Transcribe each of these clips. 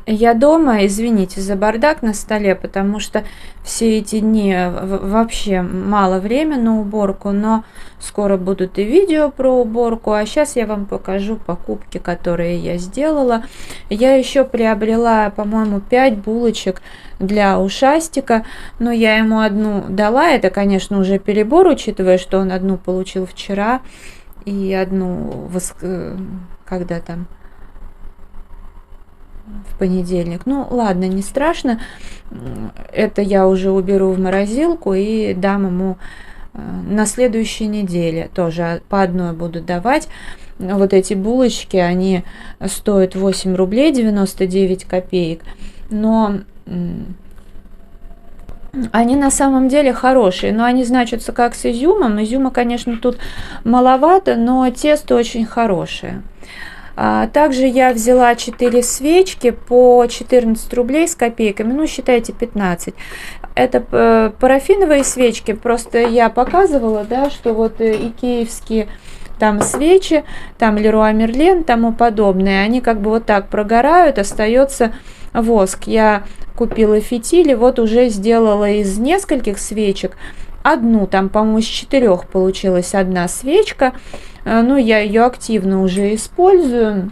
Я дома, извините за бардак на столе, потому что все эти дни вообще мало времени на уборку, но скоро будут и видео про уборку, а сейчас я вам покажу покупки, которые я сделала. Я еще приобрела, по-моему, 5 булочек для ушастика, но я ему одну дала, это, конечно, уже перебор, учитывая, что он одну получил вчера и одну, когда там, в понедельник. Ну, ладно, не страшно. Это я уже уберу в морозилку и дам ему на следующей неделе. Тоже по одной буду давать. Вот эти булочки, они стоят 8 рублей 99 копеек. Но они на самом деле хорошие, но они значатся как с изюмом. Изюма, конечно, тут маловато, но тесто очень хорошее. Также я взяла 4 свечки по 14 рублей с копейками, ну считайте 15. Это парафиновые свечки, просто я показывала, да, что вот икеевские там свечи, там Леруа Мерлен, тому подобное, они как бы вот так прогорают, остается воск. Я купила фитили, вот уже сделала из нескольких свечек одну, там, по-моему, из 4 получилась одна свечка. Ну, я ее активно уже использую.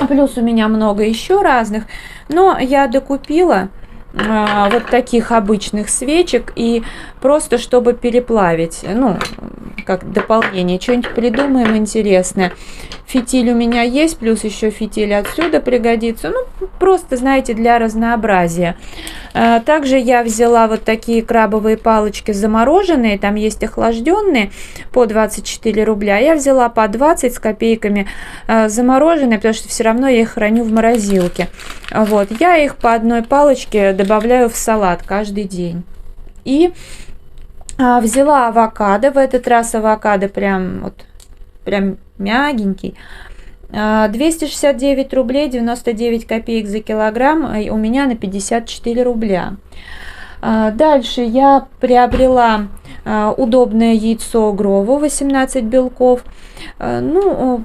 Плюс у меня много еще разных. Но я докупила вот таких обычных свечек, и просто чтобы переплавить, ну, как дополнение, что-нибудь придумаем интересное. Фитиль у меня есть, плюс еще фитиль отсюда пригодится, ну, просто, знаете, для разнообразия. Также я взяла вот такие крабовые палочки замороженные, там есть охлажденные по 24 рубля, я взяла по 20 с копейками замороженные, потому что все равно я их храню в морозилке. Вот, я их по одной палочке добавляю в салат каждый день. И взяла авокадо, в этот раз авокадо прям мягенький. 269 рублей 99 копеек за килограмм, у меня на 54 рубля. Дальше я приобрела удобное яйцо Грово, 18 белков. Ну,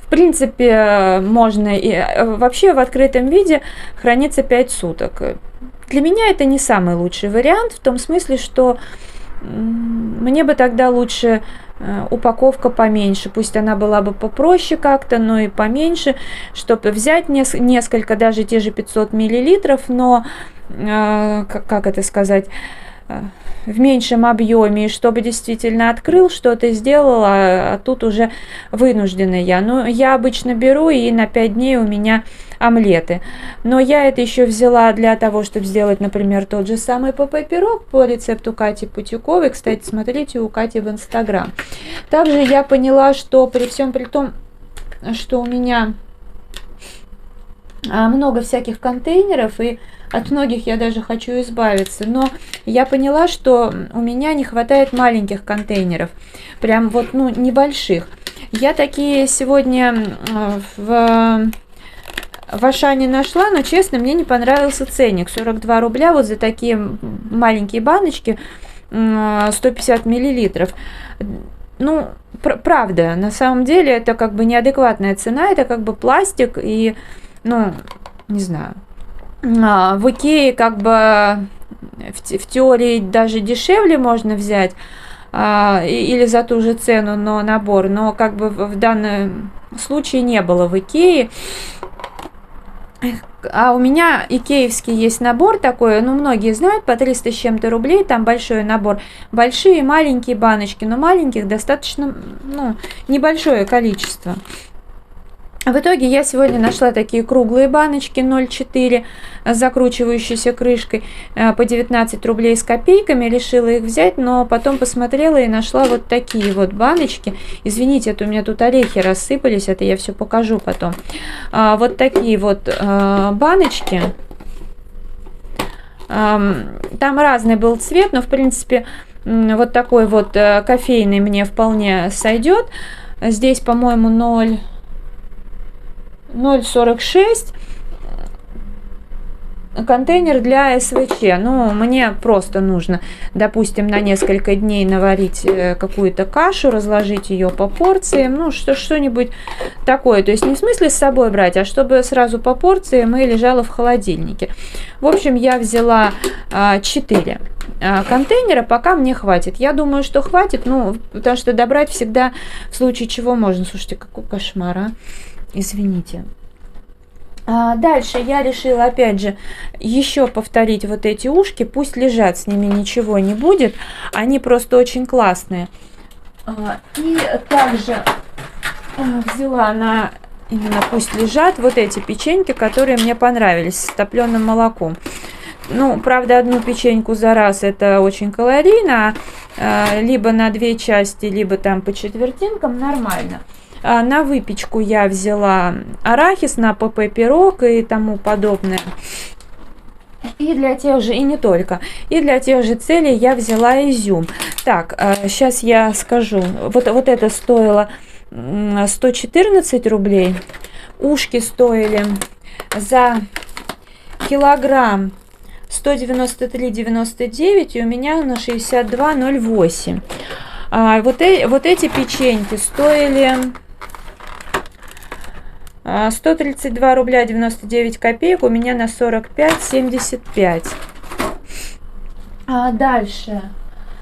в принципе, можно и вообще в открытом виде хранится 5 суток. Для меня это не самый лучший вариант, в том смысле, что мне бы тогда лучше упаковка поменьше, пусть она была бы попроще как-то, но и поменьше, чтобы взять несколько, даже те же 500 миллилитров, но, как это сказать, в меньшем объеме, и чтобы действительно открыл, что-то сделал, а тут уже вынуждена я. Но я обычно беру, и на 5 дней у меня омлеты. Но я это еще взяла для того, чтобы сделать, например, тот же самый ПП-пирог по рецепту Кати Путюковой. Кстати, смотрите у Кати в Инстаграм. Также я поняла, что при всем при том, что у меня много всяких контейнеров, и от многих я даже хочу избавиться, но я поняла, что у меня не хватает маленьких контейнеров, прям вот, ну, небольших. Я такие сегодня в Ашане нашла, но, честно, мне не понравился ценник, 42 рубля вот за такие маленькие баночки, 150 миллилитров. Ну, правда, на самом деле это как бы неадекватная цена, это как бы пластик, и, ну, не знаю, в Икее как бы в теории даже дешевле можно взять, или за ту же цену, но набор, но как бы в данном случае не было в Икее. А у меня икеевский есть набор такой, ну, многие знают, по 300 с чем-то рублей, там большой набор, большие и маленькие баночки, но маленьких достаточно, ну, небольшое количество. В итоге я сегодня нашла такие круглые баночки 0,4 с закручивающейся крышкой по 19 рублей с копейками. Решила их взять, но потом посмотрела и нашла вот такие вот баночки. Извините, это у меня тут орехи рассыпались, это я все покажу потом. Вот такие вот баночки. Там разный был цвет, но в принципе вот такой вот кофейный мне вполне сойдет. Здесь, по-моему, 0,46. контейнер для СВЧ. Ну, мне просто нужно, допустим, на несколько дней наварить какую-то кашу, разложить ее по порциям, ну, что-нибудь такое. То есть не в смысле с собой брать, а чтобы сразу по порциям и лежало в холодильнике. В общем, я взяла 4 контейнера, пока мне хватит. Я думаю, что хватит, ну, потому что добрать всегда в случае чего можно. Слушайте, какой кошмар, а? Извините. Дальше я решила, опять же, еще повторить вот эти ушки. Пусть лежат, с ними ничего не будет. Они просто очень классные. И также взяла на именно пусть лежат вот эти печеньки, которые мне понравились, с топленым молоком. Ну, правда, одну печеньку за раз это очень калорийно. Либо на 2 части, либо там по четвертинкам нормально. На выпечку я взяла арахис, на ПП пирог и тому подобное. И для тех же, и не только, и для тех же целей я взяла изюм. Так, сейчас я скажу. Вот это стоило 114 рублей. Ушки стоили за килограмм 193,99, и у меня на 62,08. Вот эти печеньки стоили 132 рубля 99 копеек, у меня на 45,75.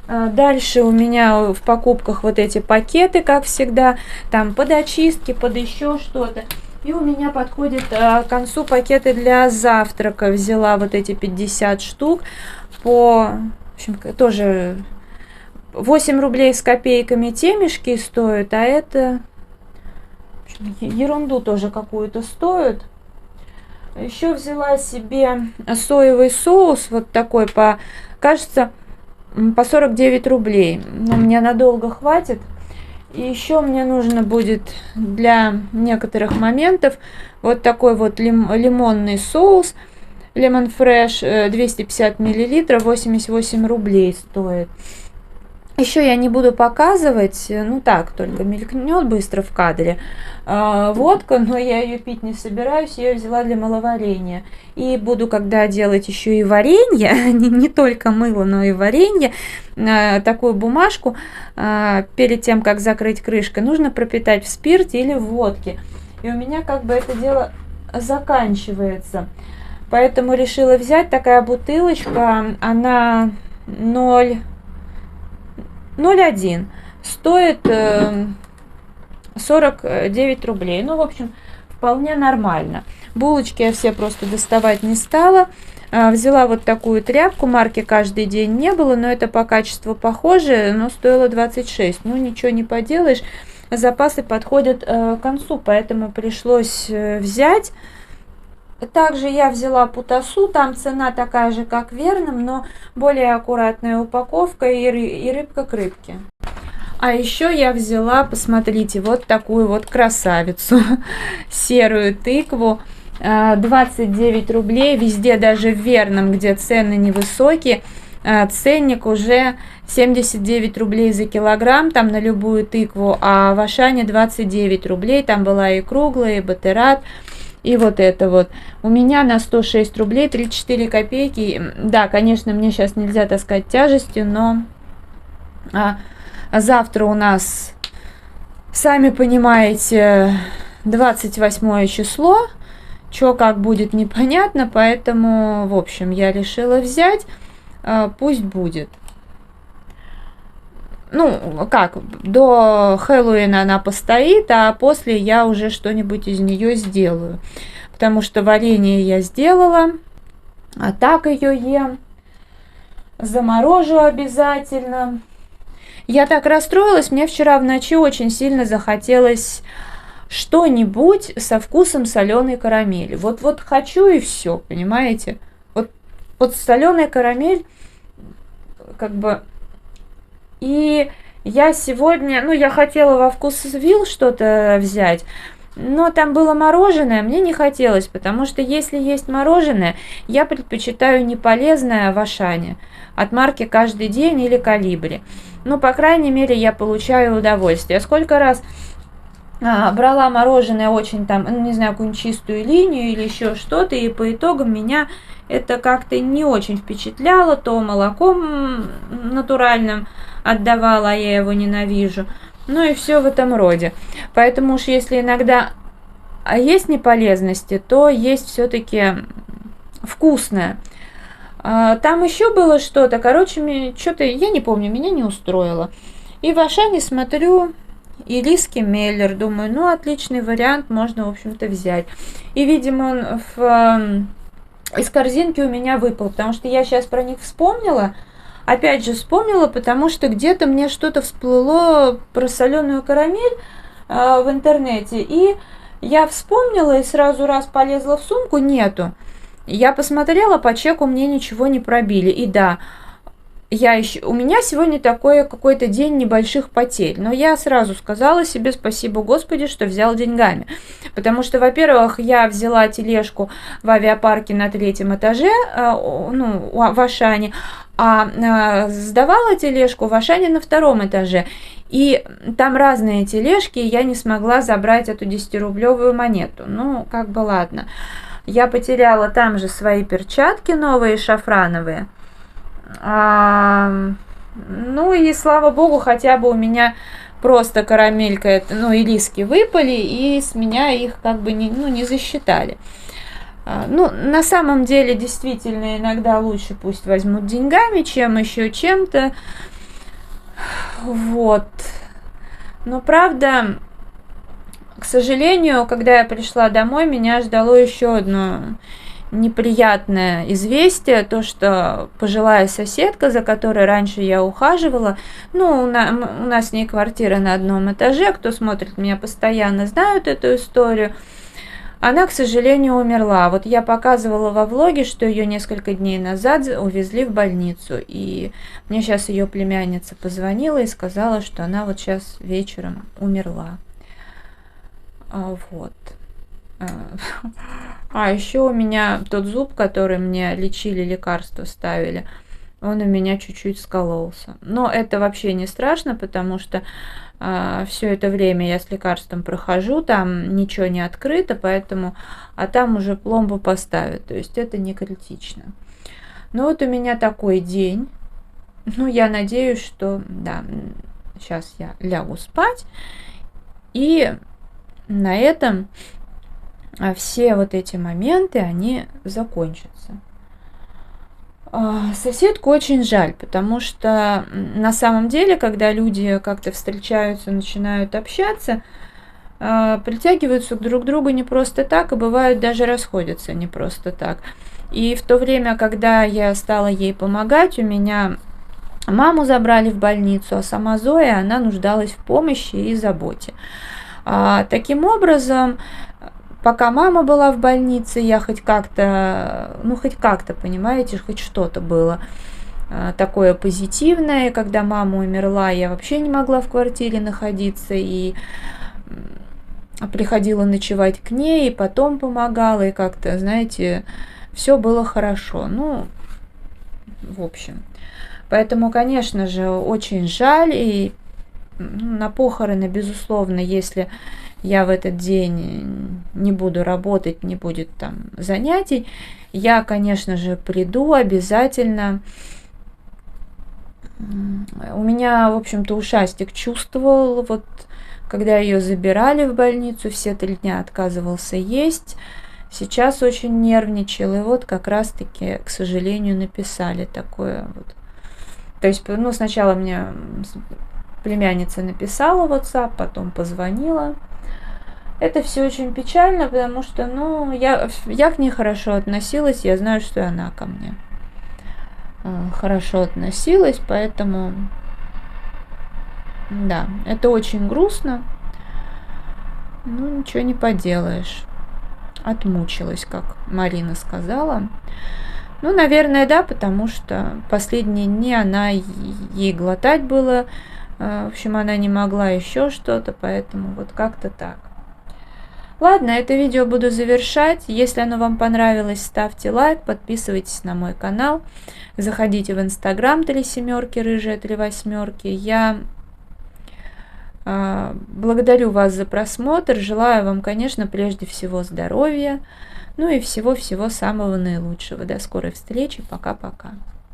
Дальше у меня в покупках вот эти пакеты, как всегда, там под очистки, под еще что-то. И у меня подходит к концу пакеты для завтрака. Взяла вот эти 50 штук по, в общем, тоже 8 рублей с копейками темешки стоят, а это ерунду тоже какую-то стоит. Еще взяла себе соевый соус вот такой кажется, по 49 рублей. Но мне надолго хватит. И еще мне нужно будет для некоторых моментов вот такой вот лимонный соус. Lemon Fresh 250 миллилитров, 88 рублей стоит. Еще я не буду показывать, ну так, только мелькнет быстро в кадре. Водка, но я ее пить не собираюсь, я ее взяла для маловарения. И буду, когда делать еще и варенье, не только мыло, но и варенье, такую бумажку перед тем, как закрыть крышкой, нужно пропитать в спирте или в водке. И у меня как бы это дело заканчивается. Поэтому решила взять такая бутылочка, она 0,1, стоит 49 рублей. Ну, в общем, вполне нормально. Булочки я все просто доставать не стала. Взяла вот такую тряпку, марки каждый день не было, но это по качеству похоже, но стоило 26. Ну, ничего не поделаешь, запасы подходят к концу, поэтому пришлось взять. Также я взяла путасу, там цена такая же, как в Верном, но более аккуратная упаковка и рыбка к рыбке. А еще я взяла, посмотрите, вот такую вот красавицу, серую тыкву, 29 рублей, везде, даже в Верном, где цены невысокие, ценник уже 79 рублей за килограмм, там на любую тыкву, а в Ашане 29 рублей, там была и круглая, и батерат. И вот это вот. У меня на 106 рублей 34 копейки. Да, конечно, мне сейчас нельзя таскать тяжестью, но завтра у нас, сами понимаете, 28 число. Что как будет, непонятно, поэтому, в общем, я решила взять. Пусть будет. Ну, как, до Хэллоуина она постоит, а после я уже что-нибудь из нее сделаю. Потому что варенье я сделала, а так ее ем. Заморожу обязательно. Я так расстроилась, мне вчера в ночи очень сильно захотелось что-нибудь со вкусом соленой карамели. Вот хочу и все, понимаете? Вот соленая карамель, как бы... И я сегодня, ну, я хотела во Вкусвилл что-то взять, но там было мороженое, мне не хотелось, потому что если есть мороженое, я предпочитаю не полезное в Ашане от марки «Каждый день» или «Колибри». Ну, по крайней мере, я получаю удовольствие. Сколько раз брала мороженое очень там, ну, не знаю, какую-нибудь чистую линию или еще что-то, и по итогам меня это как-то не очень впечатляло, то молоком натуральным отдавала, а я его ненавижу, ну и все в этом роде. Поэтому уж если иногда есть неполезности, то есть все-таки вкусное. Там еще было что-то, короче, что-то, я не помню, меня не устроило. И в Ашане смотрю, ирийский меллер, думаю, ну, отличный вариант, можно, в общем-то, взять. И, видимо, он из корзинки у меня выпал, потому что я сейчас про них вспомнила. Опять же вспомнила, потому что где-то мне что-то всплыло про соленую карамель в интернете. И я вспомнила и сразу раз полезла в сумку, нету. Я посмотрела, по чеку мне ничего не пробили. И да, у меня сегодня такой какой-то день небольших потерь. Но я сразу сказала себе спасибо Господи, что взял деньгами. Потому что, во-первых, я взяла тележку в авиапарке на 3-м этаже, в Ашане, а сдавала тележку в Ашане на 2-м этаже. И там разные тележки, и я не смогла забрать эту 10-рублевую монету. Ну, как бы ладно. Я потеряла там же свои перчатки новые, шафрановые. Ну и слава богу, хотя бы у меня просто карамелька, ириски выпали, и с меня их как бы не засчитали. На самом деле, действительно, иногда лучше пусть возьмут деньгами, чем еще чем-то. Вот. Но правда, к сожалению, когда я пришла домой, меня ждало еще одно неприятное известие, то, что пожилая соседка, за которой раньше я ухаживала, у нас с ней квартира на 1-м этаже, кто смотрит меня постоянно, знают эту историю, она, к сожалению, умерла. Вот я показывала во влоге, что ее несколько дней назад увезли в больницу, и мне сейчас ее племянница позвонила и сказала, что она вот сейчас вечером умерла. Вот. А еще у меня тот зуб, который мне лечили, лекарства ставили, он у меня чуть-чуть скололся. Но это вообще не страшно, потому что все это время я с лекарством прохожу, там ничего не открыто, поэтому, там уже пломбу поставят, то есть это не критично. Ну вот у меня такой день, я надеюсь, что, да, сейчас я лягу спать, и на этом все вот эти моменты, они закончатся. Соседку очень жаль, потому что на самом деле, когда люди как-то встречаются, начинают общаться, притягиваются друг к другу не просто так, и бывают даже расходятся не просто так. И в то время, когда я стала ей помогать, у меня маму забрали в больницу, а сама Зоя, она нуждалась в помощи и заботе. Таким образом, пока мама была в больнице, я хоть как-то, понимаете, хоть что-то было такое позитивное. Когда мама умерла, я вообще не могла в квартире находиться, и приходила ночевать к ней, и потом помогала, и как-то, знаете, все было хорошо. В общем. Поэтому, конечно же, очень жаль, и на похороны, безусловно, если я в этот день не буду работать, не будет там занятий, я, конечно же, приду обязательно. У меня, в общем-то, ушастик чувствовал, вот когда ее забирали в больницу, все 3 дня отказывался есть, сейчас очень нервничал, и вот как раз-таки, к сожалению, написали такое вот. То есть, сначала мне племянница написала в WhatsApp, потом позвонила. Это все очень печально, потому что, я к ней хорошо относилась, я знаю, что и она ко мне хорошо относилась, поэтому, да, это очень грустно, ничего не поделаешь, отмучилась, как Марина сказала. Наверное, да, потому что последние дни ей глотать было, в общем, она не могла еще что-то, поэтому вот как-то так. Ладно, это видео буду завершать. Если оно вам понравилось, ставьте лайк, подписывайтесь на мой канал, заходите в Инстаграм 3 семерки, рыжая 3 восьмерки. Я Благодарю вас за просмотр. Желаю вам, конечно, прежде всего здоровья. Ну и всего-всего самого наилучшего. До скорой встречи. Пока-пока.